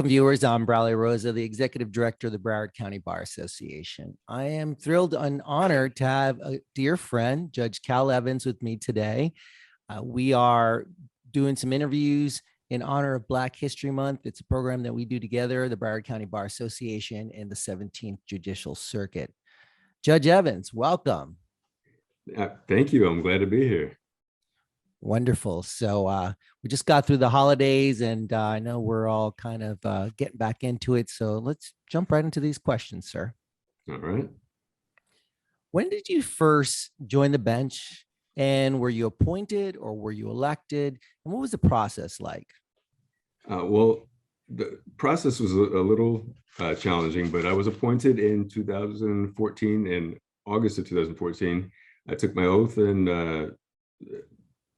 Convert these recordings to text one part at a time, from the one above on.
Viewers, I'm Braulio Rosa, the Executive Director of the Broward County Bar Association. I am thrilled and honored to have a dear friend, Judge Cal Evans, with me today. We are doing some interviews in honor of Black History Month. It's a program that we do together, the Broward County Bar Association and the 17th Judicial Circuit. Judge Evans, welcome. Thank you. I'm glad to be here. Wonderful. So we just got through the holidays, and I know we're all kind of getting back into it. So let's jump right into these questions, sir. All right. When did you first join the bench, and were you appointed or were you elected? And what was the process like? Well, the process was a little challenging, but I was appointed in 2014, in August of 2014. I took my oath in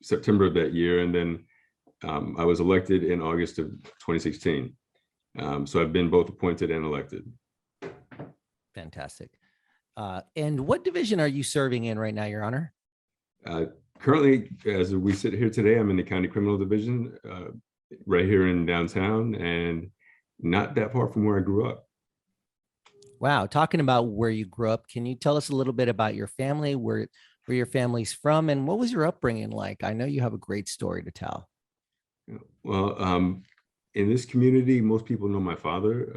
September of that year, and then I was elected in August of 2016. So I've been both appointed and elected. Fantastic. And what division are you serving in right now, Your Honor? Currently, as we sit here today, I'm in the County Criminal Division, right here in downtown, and not that far from where I grew up. Wow. Talking about where you grew up, can you tell us a little bit about your family, where your family's from, and what was your upbringing like? I know you have a great story to tell. Well, in this community, most people know my father.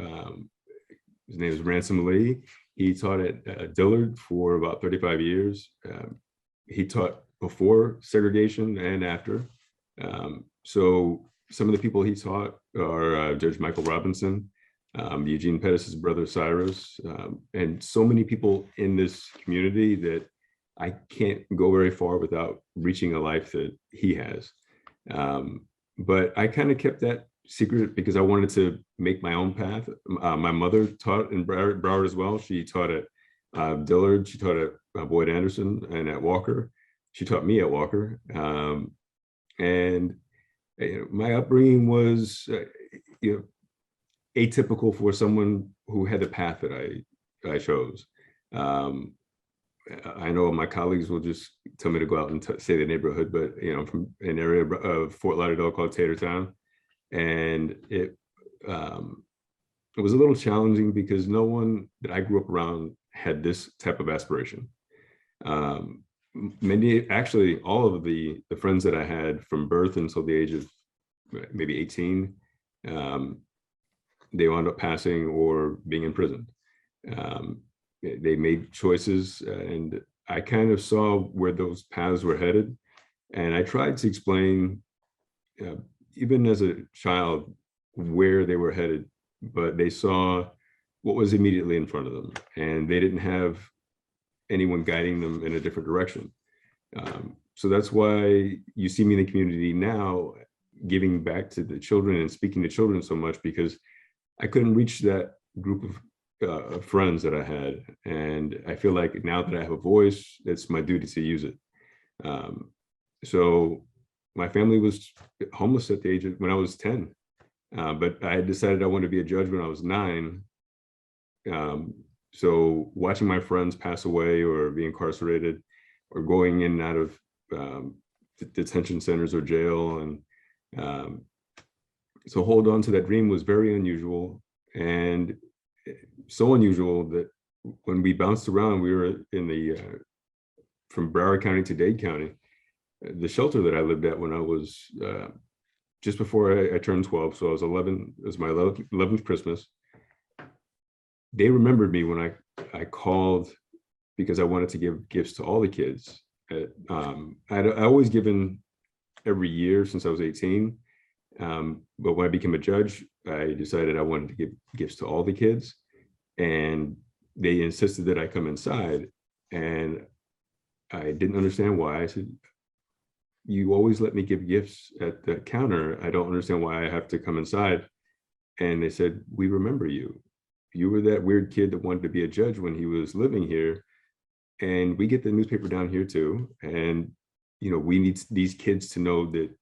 His name is Ransom Lee. He taught at Dillard for about 35 years. He taught before segregation and after. So some of the people he taught are Judge Michael Robinson, Eugene Pettis' brother Cyrus, and so many people in this community that I can't go very far without reaching a life that he has. But I kind of kept that secret because I wanted to make my own path. My mother taught in Broward as well. She taught at Dillard. She taught at Boyd Anderson and at Walker. She taught me at Walker. And my upbringing was atypical for someone who had the path that I chose. I know my colleagues will just tell me to go out and say the neighborhood, but I'm from an area of Fort Lauderdale called Tatertown, and it was a little challenging because no one that I grew up around had this type of aspiration. Actually, all of the friends that I had from birth until the age of maybe 18, they wound up passing or being imprisoned. They made choices, and I kind of saw where those paths were headed. And I tried to explain, even as a child, where they were headed, but they saw what was immediately in front of them, and they didn't have anyone guiding them in a different direction. So that's why you see me in the community now, giving back to the children and speaking to children so much, because I couldn't reach that group of friends that I had, and I feel like now that I have a voice, it's my duty to use it. So my family was homeless at the age of when I was 10, but I had decided I wanted to be a judge when I was 9. So watching my friends pass away or be incarcerated or going in and out of detention centers or jail, and so hold on to that dream was very unusual, and so unusual that when we bounced around, we were in the from Broward County to Dade County. The shelter that I lived at when I was just before I turned 12, so I was 11. It was my 11th Christmas. They remembered me when I called because I wanted to give gifts to all the kids. I always given every year since I was 18. But when I became a judge, I decided I wanted to give gifts to all the kids, and they insisted that I come inside, and I didn't understand why. I said, "You always let me give gifts at the counter. I don't understand why I have to come inside." And they said, "We remember you. You were that weird kid that wanted to be a judge when he was living here, and we get the newspaper down here too. And we need these kids to know that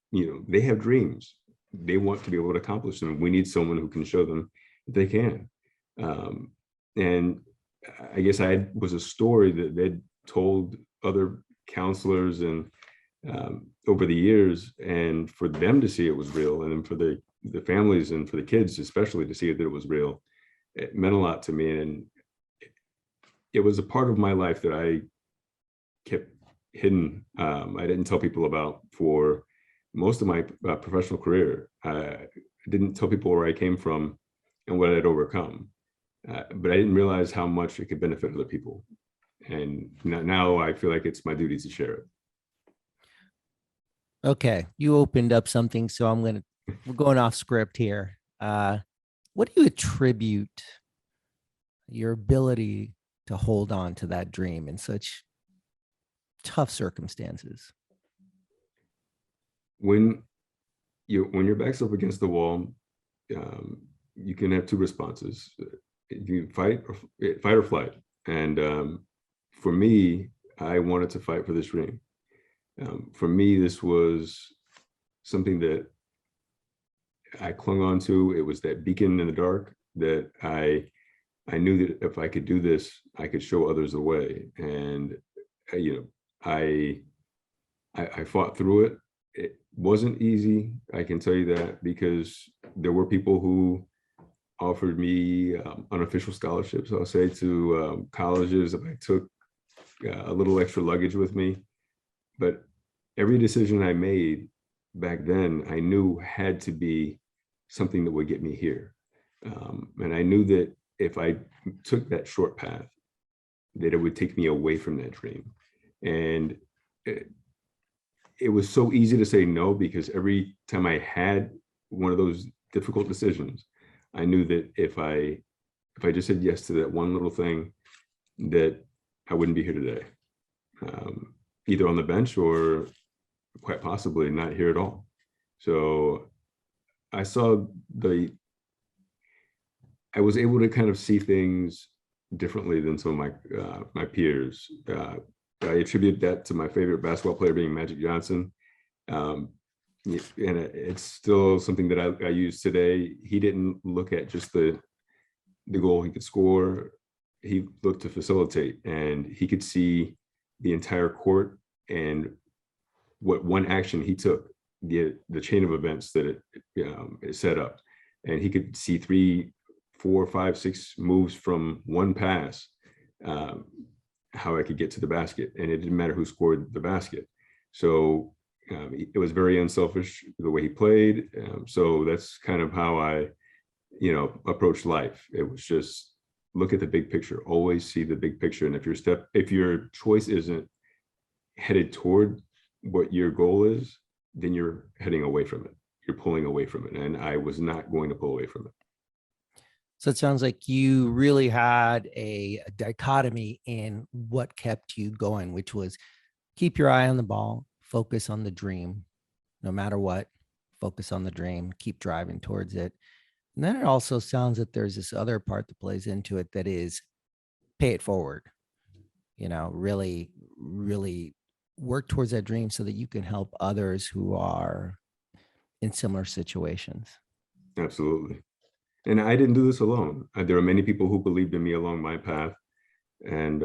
they have dreams. They want to be able to accomplish them. We need someone who can show them that they can." And I guess I was a story that they'd told other counselors and over the years, and for them to see it was real, and then for the the families and for the kids, especially, to see that it was real, it meant a lot to me. And it was a part of my life that I kept hidden. I didn't tell people about for most of my professional career. I didn't tell people where I came from and what I'd overcome. But I didn't realize how much it could benefit other people. And now I feel like it's my duty to share it. Okay, you opened up something, so we're going off script here. What do you attribute your ability to hold on to that dream in such tough circumstances? When your back's up against the wall, you can have two responses. You fight or flight. And for me, I wanted to fight for this dream. For me, this was something that I clung on to. It was that beacon in the dark that I knew that if I could do this, I could show others the way. And I fought through it. It wasn't easy, I can tell you that, because there were people who offered me unofficial scholarships, I'll say, to colleges if I took a little extra luggage with me. But every decision I made back then, I knew had to be something that would get me here. And I knew that if I took that short path, that it would take me away from that dream. And it was so easy to say no, because every time I had one of those difficult decisions, I knew that if I just said yes to that one little thing, that I wouldn't be here today, either on the bench or quite possibly not here at all. So I was able to kind of see things differently than some of my peers. I attribute that to my favorite basketball player being Magic Johnson. And it's still something that I use today. He didn't look at just the goal he could score. He looked to facilitate, and he could see the entire court and what one action he took, the chain of events that it set up. And he could see 3, 4, 5, 6 moves from one pass, how I could get to the basket, and it didn't matter who scored the basket. So it was very unselfish the way he played. So that's kind of how I, approached life. It was just look at the big picture, always see the big picture. And if your choice isn't headed toward what your goal is, then you're heading away from it. You're pulling away from it. And I was not going to pull away from it. So it sounds like you really had a dichotomy in what kept you going, which was keep your eye on the ball, focus on the dream, no matter what, focus on the dream, keep driving towards it. And then it also sounds that there's this other part that plays into it that is pay it forward, really, really work towards that dream so that you can help others who are in similar situations. Absolutely. And I didn't do this alone. There are many people who believed in me along my path. And,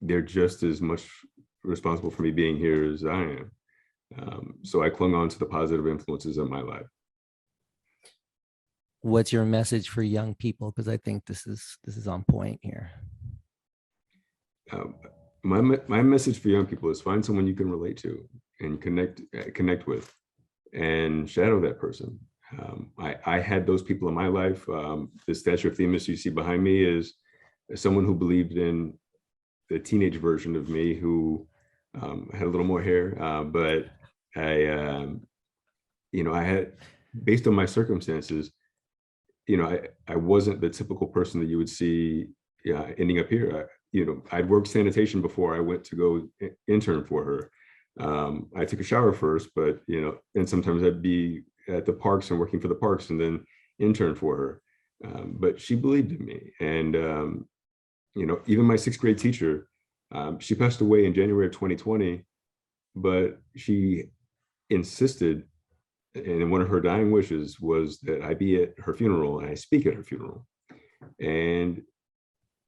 they're just as much responsible for me being here as I am. So I clung on to the positive influences of my life. What's your message for young people? Because I think this is on point here. My message for young people is find someone you can relate to and connect with, and shadow that person. I had those people in my life. The statue of Themis you see behind me is someone who believed in the teenage version of me, who had a little more hair, but I had, based on my circumstances, I wasn't the typical person that you would see ending up here. I'd worked sanitation before I went to go intern for her. I took a shower first, but and sometimes I'd be at the parks and working for the parks and then intern for her. But she believed in me. And even my 6th grade teacher, she passed away in January of 2020, but she insisted, and one of her dying wishes was that I be at her funeral and I speak at her funeral. And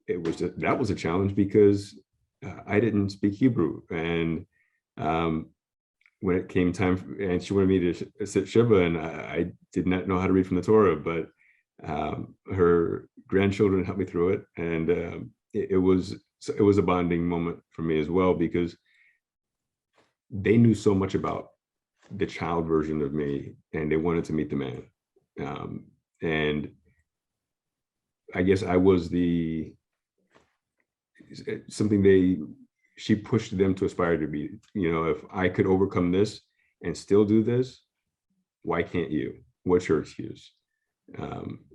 that was a challenge because I didn't speak Hebrew. And when it came time, and she wanted me to sit Shiva, and I did not know how to read from the Torah, but her grandchildren helped me through it, and it was a bonding moment for me as well, because they knew so much about the child version of me, and they wanted to meet the man. And I guess I was she pushed them to aspire to be, if I could overcome this and still do this, why can't you? What's your excuse?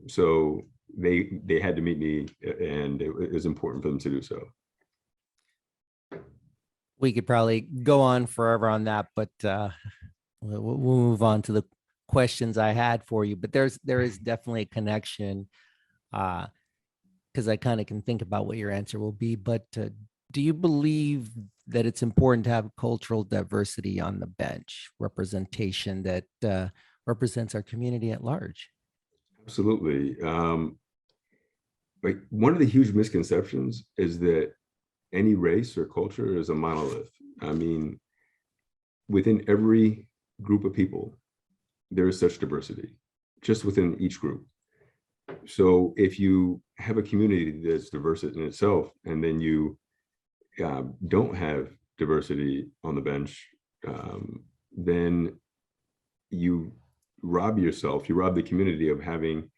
So they had to meet me, and it was important for them to do so. We could probably go on forever on that, but we'll move on to the questions I had for you. But there is definitely a connection, because I kind of can think about what your answer will be. But do you believe that it's important to have cultural diversity on the bench, representation that represents our community at large? Absolutely. Like, one of the huge misconceptions is that any race or culture is a monolith. I mean, within every group of people, there is such diversity, just within each group. So if you have a community that's diverse in itself, and then you don't have diversity on the bench, then you rob the community of having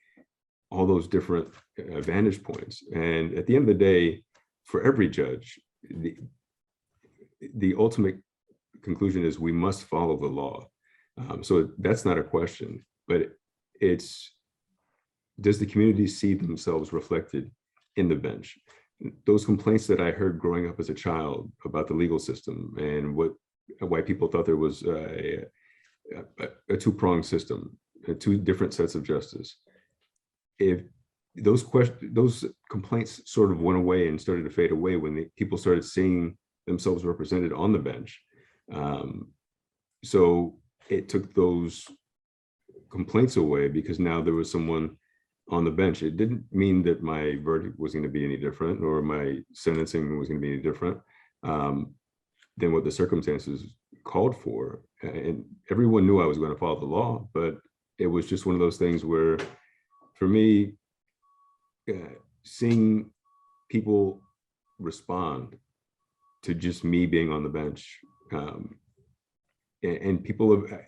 all those different vantage points. And at the end of the day, for every judge, the ultimate conclusion is we must follow the law. So that's not a question, but it's, does the community see themselves reflected in the bench? Those complaints that I heard growing up as a child about the legal system and why people thought there was a two-pronged system, two different sets of justice. If those complaints sort of went away and started to fade away when people started seeing themselves represented on the bench. So it took those complaints away, because now there was someone on the bench. It didn't mean that my verdict was going to be any different, or my sentencing was going to be any different than what the circumstances called for. And everyone knew I was going to follow the law, but it was just one of those things where, for me, seeing people respond to just me being on the bench, and people have,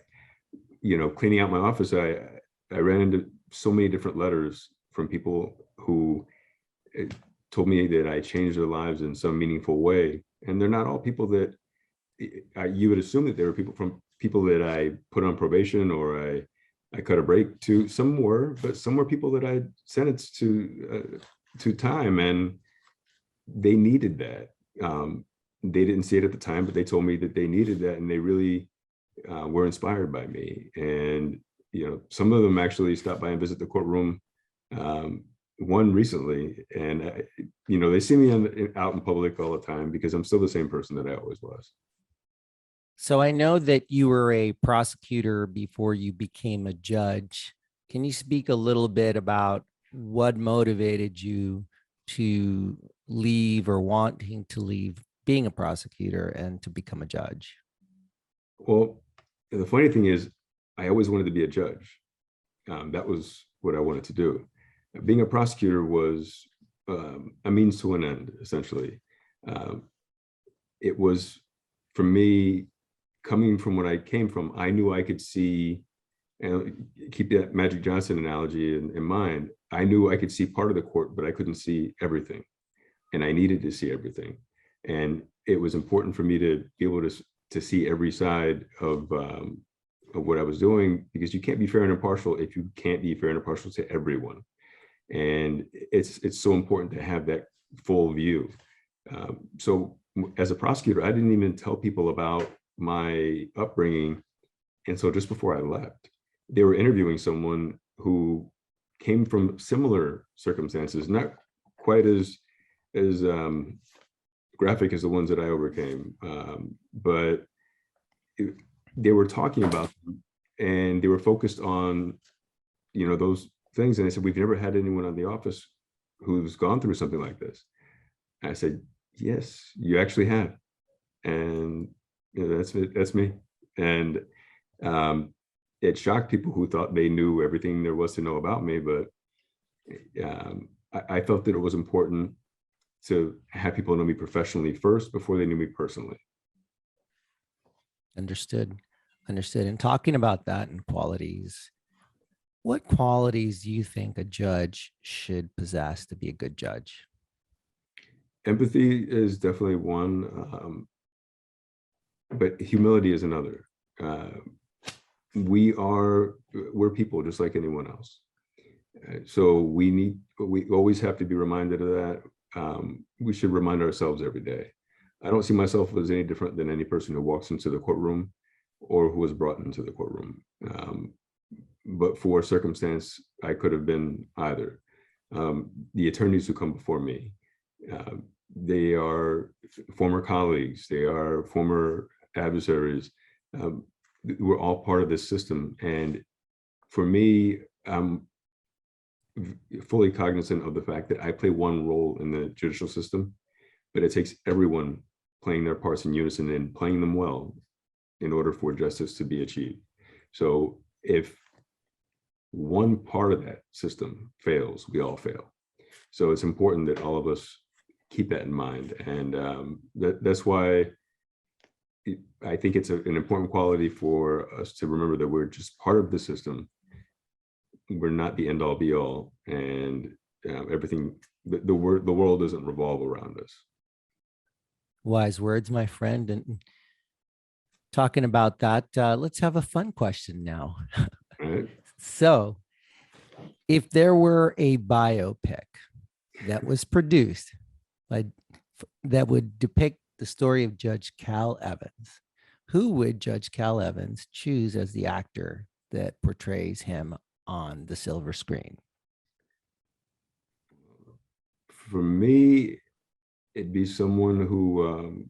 cleaning out my office, I ran into so many different letters from people who told me that I changed their lives in some meaningful way. And they're not all people that you would assume that they were people that I put on probation or I cut a break to. Some were, but some were people that I sentenced to time, and they needed that. They didn't see it at the time, but they told me that they needed that, and they really were inspired by me. And some of them actually stopped by and visit the courtroom. One recently, and they see me out in public all the time, because I'm still the same person that I always was. So I know that you were a prosecutor before you became a judge. Can you speak a little bit about what motivated you to leave, or wanting to leave being a prosecutor and to become a judge? Well, the funny thing is, I always wanted to be a judge. That was what I wanted to do. Being a prosecutor was a means to an end, essentially. It was, for me, coming from what I came from, I knew I could see, and keep that Magic Johnson analogy in mind, I knew I could see part of the court, but I couldn't see everything. And I needed to see everything. And it was important for me to be able to see every side of what I was doing, because you can't be fair and impartial if you can't be fair and impartial to everyone. And it's so important to have that full view. So as a prosecutor, I didn't even tell people about my upbringing. And so just before I left, they were interviewing someone who came from similar circumstances, not quite as graphic as the ones that I overcame, but they were talking about them, and they were focused on, those things. And I said, we've never had anyone on the office who's gone through something like this. And I said, yes, you actually have. And that's me. And it shocked people who thought they knew everything there was to know about me. But I felt that it was important to have people know me professionally first before they knew me personally. Understood. Understood. And talking about that and qualities, what qualities do you think a judge should possess to be a good judge? Empathy is definitely one, but humility is another. We're people just like anyone else. So we always have to be reminded of that. We should remind ourselves every day. I don't see myself as any different than any person who walks into the courtroom or who was brought into the courtroom. But for circumstance, I could have been either. The attorneys who come before me, they are former colleagues, they are former adversaries. We're all part of this system. And for me, I'm fully cognizant of the fact that I play one role in the judicial system, but it takes everyone playing their parts in unison and playing them well in order for justice to be achieved. So if one part of that system fails, we all fail. So it's important that all of us keep that in mind. And that's why I think it's an important quality for us to remember that we're just part of the system. We're not the end all be all, and everything, the world doesn't revolve around us. Wise words, my friend. And talking about that, let's have a fun question now. All right. So, if there were a biopic that was produced by that would depict the story of Judge Cal Evans, who would Judge Cal Evans choose as the actor that portrays him on the silver screen? For me, it'd be someone who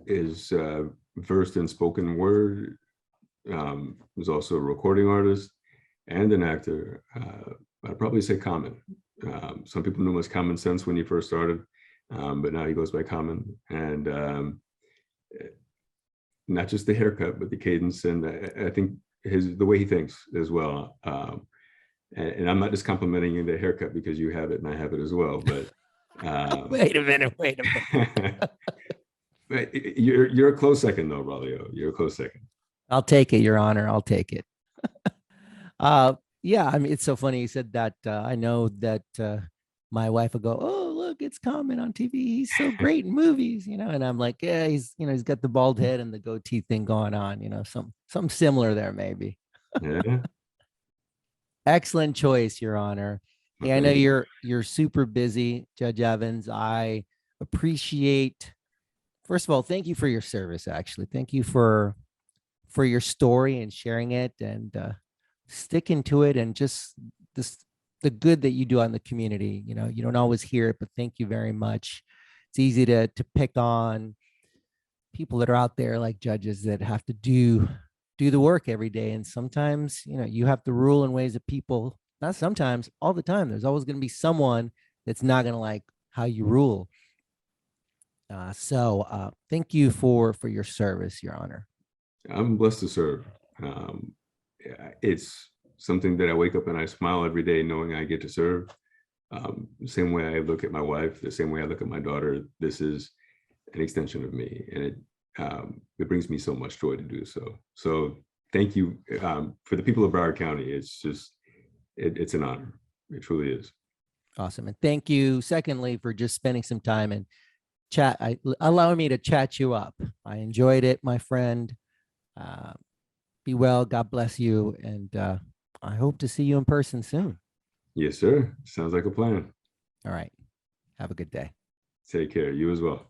is versed in spoken word, who's also a recording artist and an actor. I'd probably say Common. Some people knew him as Common Sense when he first started, but now he goes by Common. And not just the haircut, but the cadence, and I think the way he thinks as well. And I'm not just complimenting the haircut because you have it and I have it as well. But Wait a minute. but you're a close second though, Braulio. You're a close second. I'll take it, Your Honor. I'll take it. Yeah, I mean, it's so funny you said that. I know that my wife would go, "Oh, look, it's Common on TV. He's so great in movies," and I'm like, "Yeah, he's got the bald head and the goatee thing going on, something similar there, maybe." Yeah. Excellent choice, Your Honor. Hey, I know you're super busy, Judge Evans. I appreciate, first of all, thank you for your service. Actually, thank you for your story and sharing it and sticking to it, and just the good that you do on the community. You don't always hear it, but thank you very much. It's easy to pick on people that are out there like judges that have to do the work every day, and sometimes you have to rule in ways that people, not sometimes, all the time, there's always going to be someone that's not going to like how you rule. So thank you for your service, Your Honor. I'm blessed to serve. It's something that I wake up and I smile every day knowing I get to serve. The same way I look at my wife, the same way I look at my daughter, this is an extension of me, and it brings me so much joy to do so. So thank you for the people of Broward County. It's just, it's an honor. It truly is. Awesome. And thank you, secondly, for just spending some time and allowing me to chat you up. I enjoyed it, my friend. Be well. God bless you. And I hope to see you in person soon. Yes, sir. Sounds like a plan. All right. Have a good day. Take care. You as well.